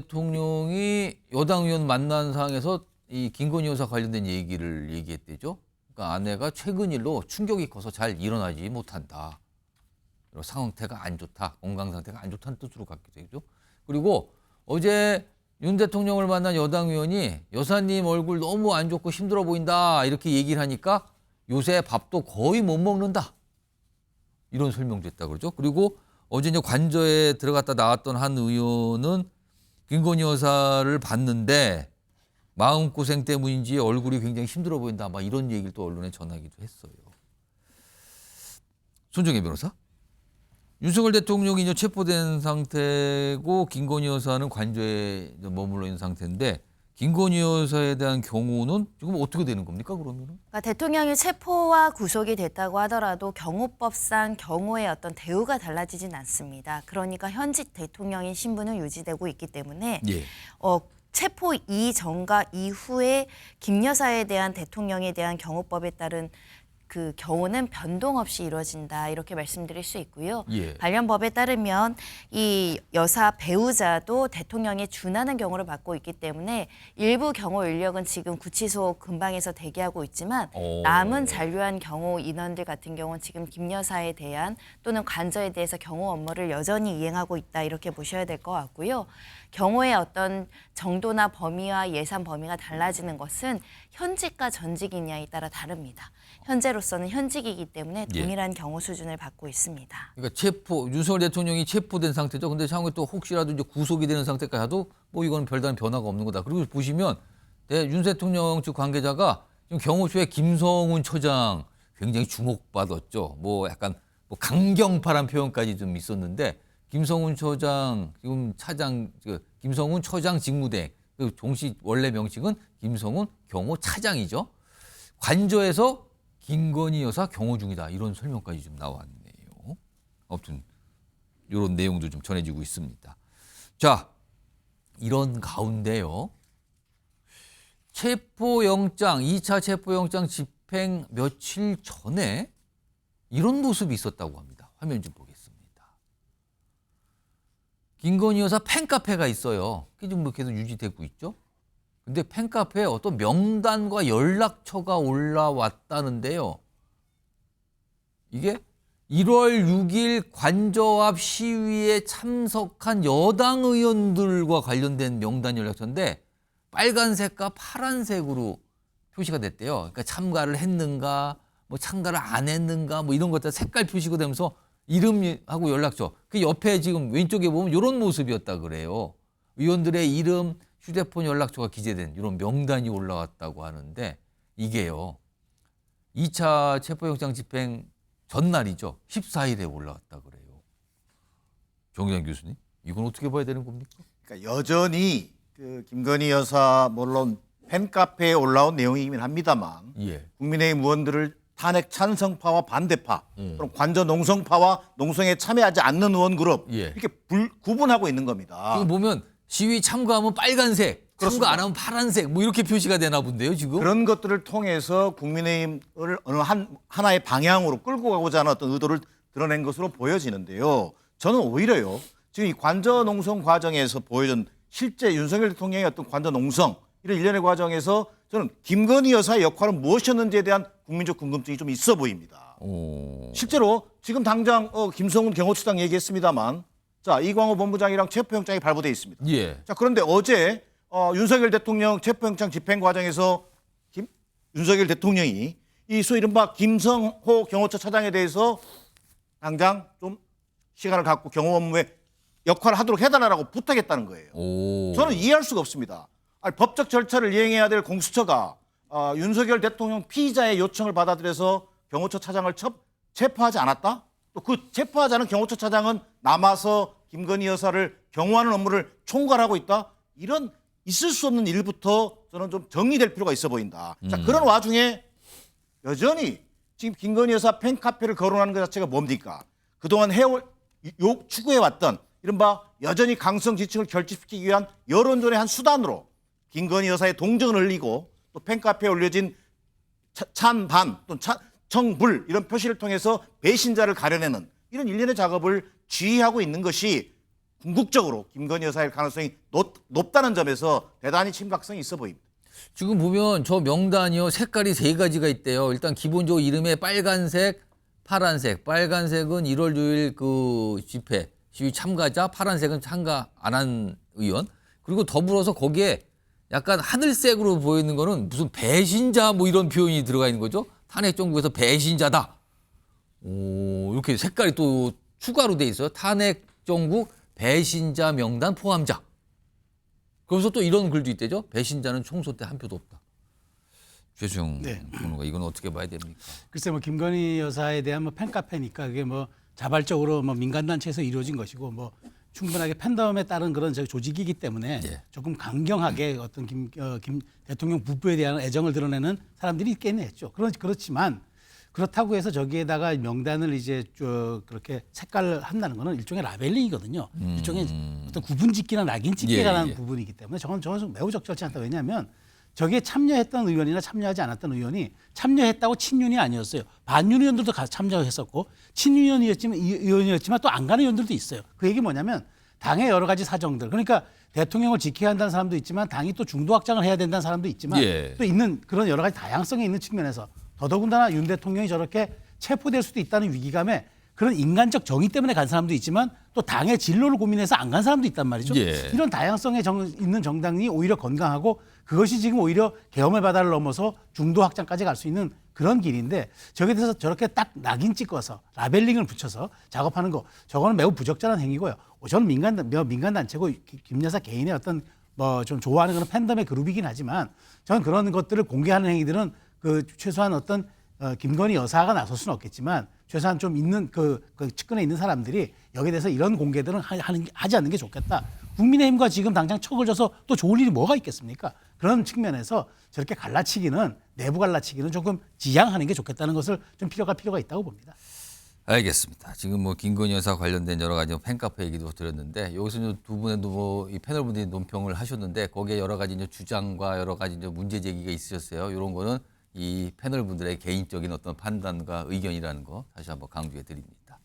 대통령이 여당 의원 만난 상황에서 이 김건희 여사 관련된 얘기를 얘기했대죠. 그러니까 아내가 최근 일로 충격이 커서 잘 일어나지 못한다. 상태가 안 좋다. 건강 상태가 안 좋다는 뜻으로 갖기도 했죠. 그리고 어제 윤 대통령을 만난 여당 의원이 여사님 얼굴 너무 안 좋고 힘들어 보인다 이렇게 얘기를 하니까 요새 밥도 거의 못 먹는다. 이런 설명도 했다 그러죠. 그리고 어제 이제 관저에 들어갔다 나왔던 한 의원은 김건희 여사를 봤는데 마음고생 때문인지 얼굴이 굉장히 힘들어 보인다. 막 이런 얘기를 또 언론에 전하기도 했어요. 손정혜 변호사. 윤석열 대통령이 이제 체포된 상태고 김건희 여사는 관저에 머물러 있는 상태인데 김건희 여사에 대한 경우는 지금 어떻게 되는 겁니까, 그러면은? 그러니까 대통령이 체포와 구속이 됐다고 하더라도 경호법상 경호의 어떤 대우가 달라지진 않습니다. 그러니까 현직 대통령인 신분은 유지되고 있기 때문에 예. 체포 이전과 이후에 김 여사에 대한 대통령에 대한 경호법에 따른 그 경우는 변동 없이 이루어진다 이렇게 말씀드릴 수 있고요. 예. 관련 법에 따르면 이 여사 배우자도 대통령에 준하는 경우를 받고 있기 때문에 일부 경호 인력은 지금 구치소 근방에서 대기하고 있지만 남은 잔류한 경호 인원들 같은 경우는 지금 김 여사에 대한 또는 관저에 대해서 경호 업무를 여전히 이행하고 있다 이렇게 보셔야 될 것 같고요. 경호의 어떤 정도나 범위와 예산 범위가 달라지는 것은 현직과 전직이냐에 따라 다릅니다. 현재로서는 현직이기 때문에 동일한 경호 수준을 받고 있습니다. 그러니까 윤석열 대통령이 체포된 상태죠. 근데 향후에 또 혹시라도 이제 구속이 되는 상태까지 해도 뭐 이건 별다른 변화가 없는 거다. 그리고 보시면 윤 대통령 측 관계자가 지금 경호처의 김성훈 처장 굉장히 주목받았죠. 뭐 약간 뭐 강경파란 표현까지 좀 있었는데 김성훈 처장 지금 김성훈 처장 직무대행 그 종시 원래 명칭은 김성훈 경호차장이죠. 관저에서 김건희 여사 경호 중이다. 이런 설명까지 좀 나왔네요. 아무튼 이런 내용도 좀 전해지고 있습니다. 자, 이런 가운데요. 2차 체포영장 집행 며칠 전에 이런 모습이 있었다고 합니다. 화면 좀 보겠습니다. 김건희 여사 팬카페가 있어요. 그게 지금 계속 유지되고 있죠. 근데 팬카페에 어떤 명단과 연락처가 올라왔다는데요. 이게 1월 6일 관저 앞 시위에 참석한 여당 의원들과 관련된 명단 연락처인데 빨간색과 파란색으로 표시가 됐대요. 그러니까 참가를 했는가, 뭐 참가를 안 했는가, 뭐 이런 것들 색깔 표시가 되면서 이름하고 연락처. 그 옆에 지금 왼쪽에 보면 이런 모습이었다 그래요. 의원들의 이름, 휴대폰 연락처가 기재된 이런 명단이 올라왔다고 하는데 이게요. 2차 체포영장 집행 전날이죠. 14일에 올라왔다 그래요. 정기환 교수님, 이건 어떻게 봐야 되는 겁니까? 그러니까 여전히 그 김건희 여사 물론 팬카페에 올라온 내용이긴 합니다만 국민의힘 의원들을 탄핵 찬성파와 반대파 또는 관저 농성파와 농성에 참여하지 않는 의원 그룹 이렇게 구분하고 있는 겁니다. 지금 보면 시위 참가하면 빨간색, 참가 안 하면 파란색 뭐 이렇게 표시가 되나 본데요, 지금? 그런 것들을 통해서 국민의힘을 어느 하나의 방향으로 끌고 가고자 하는 어떤 의도를 드러낸 것으로 보여지는데요. 저는 오히려요. 지금 이 관저 농성 과정에서 보여준 실제 윤석열 대통령의 어떤 관저 농성 이런 일련의 과정에서 저는 김건희 여사의 역할은 무엇이었는지에 대한 국민적 궁금증이 좀 있어 보입니다. 실제로 지금 당장 김성훈 경호처장 얘기했습니다만 자, 이광호 본부장이랑 체포영장이 발부돼 있습니다. 자, 그런데 어제 윤석열 대통령 체포영장 집행 과정에서 윤석열 대통령이 이 소위 이른바 김성호 경호처 차장에 대해서 당장 좀 시간을 갖고 경호 업무에 역할을 하도록 해달라고 부탁했다는 거예요. 저는 이해할 수가 없습니다. 아니, 법적 절차를 이행해야 될 공수처가 윤석열 대통령 피의자의 요청을 받아들여서 경호처 차장을 체포하지 않았다? 또 그 체포하지 않은 경호처 차장은 남아서 김건희 여사를 경호하는 업무를 총괄하고 있다? 이런 있을 수 없는 일부터 저는 좀 정리될 필요가 있어 보인다. 자, 그런 와중에 여전히 지금 김건희 여사 팬카페를 거론하는 것 자체가 뭡니까? 그동안 추구해왔던 이른바 여전히 강성 지층을 결집시키기 위한 여론전의 한 수단으로 김건희 여사의 동정을 흘리고 또 팬카페에 올려진 찬반 또는 청불 이런 표시를 통해서 배신자를 가려내는 이런 일련의 작업을 지휘하고 있는 것이 궁극적으로 김건희 여사일 가능성이 높다는 점에서 대단히 심각성이 있어 보입니다. 지금 보면 저 명단이요. 색깔이 세 가지가 있대요. 일단 기본적으로 이름에 빨간색, 파란색. 빨간색은 1월 6일 그 집회, 시위 참가자, 파란색은 참가 안 한 의원. 그리고 더불어서 거기에 약간 하늘색으로 보이는 거는 무슨 배신자 뭐 이런 표현이 들어가 있는 거죠. 탄핵 정부에서 배신자다. 오, 이렇게 색깔이 또 추가로 돼 있어요. 탄핵 정국 배신자 명단 포함자. 그래서 또 이런 글도 있대죠. 배신자는 총소 때 한 표도 없다. 최수영 변호사 이건 어떻게 봐야 됩니까? 글쎄 뭐 김건희 여사에 대한 뭐 팬카페니까 그게 뭐 자발적으로 뭐 민간단체에서 이루어진 것이고 뭐 충분하게 팬덤에 따른 그런 조직이기 때문에 예. 조금 강경하게 어떤 김 대통령 부부에 대한 애정을 드러내는 사람들이 있겠네 했죠. 그렇지만 그렇다고 해서 저기에다가 명단을 이제 그렇게 색깔을 한다는 거는 일종의 라벨링이거든요. 일종의 어떤 구분짓기나 낙인찍기에 예, 관한 예. 부분이기 때문에 저는 매우 적절치 않다. 왜냐하면 저기에 참여했던 의원이나 참여하지 않았던 의원이 참여했다고 친윤이 아니었어요. 반윤 의원들도 참여했었고 친윤 의원이었지만 또 안 가는 의원들도 있어요. 그 얘기 뭐냐면 당의 여러 가지 사정들. 그러니까 대통령을 지켜야 한다는 사람도 있지만 당이 또 중도 확장을 해야 된다는 사람도 있지만 예. 또 있는 그런 여러 가지 다양성이 있는 측면에서 더더군다나 윤 대통령이 저렇게 체포될 수도 있다는 위기감에 그런 인간적 정의 때문에 간 사람도 있지만 또 당의 진로를 고민해서 안 간 사람도 있단 말이죠. 예. 이런 다양성에 있는 정당이 오히려 건강하고 그것이 지금 오히려 계엄의 바다를 넘어서 중도 확장까지 갈 수 있는 그런 길인데 저기에 대해서 저렇게 딱 낙인 찍어서 라벨링을 붙여서 작업하는 거 저거는 매우 부적절한 행위고요. 저는 민간단체고 김 여사 개인의 어떤 뭐 좀 좋아하는 그런 팬덤의 그룹이긴 하지만 저는 그런 것들을 공개하는 행위들은 그 최소한 어떤 김건희 여사가 나설 수는 없겠지만 최소한 좀 있는 그 측근에 있는 사람들이 여기에 대해서 이런 공개들은 하지 않는 게 좋겠다. 국민의힘과 지금 당장 척을 져서 또 좋을 일이 뭐가 있겠습니까? 그런 측면에서 저렇게 갈라치기는 내부 갈라치기는 조금 지양하는 게 좋겠다는 것을 좀 필요가 있다고 봅니다. 알겠습니다. 지금 뭐 김건희 여사 관련된 여러 가지 팬카페 얘기도 드렸는데 여기서 이제 두 분도 뭐 이 패널분들이 논평을 하셨는데 거기에 여러 가지 이제 주장과 여러 가지 이제 문제 제기가 있으셨어요. 이런 거는 이 패널분들의 개인적인 어떤 판단과 의견이라는 거 다시 한번 강조해 드립니다.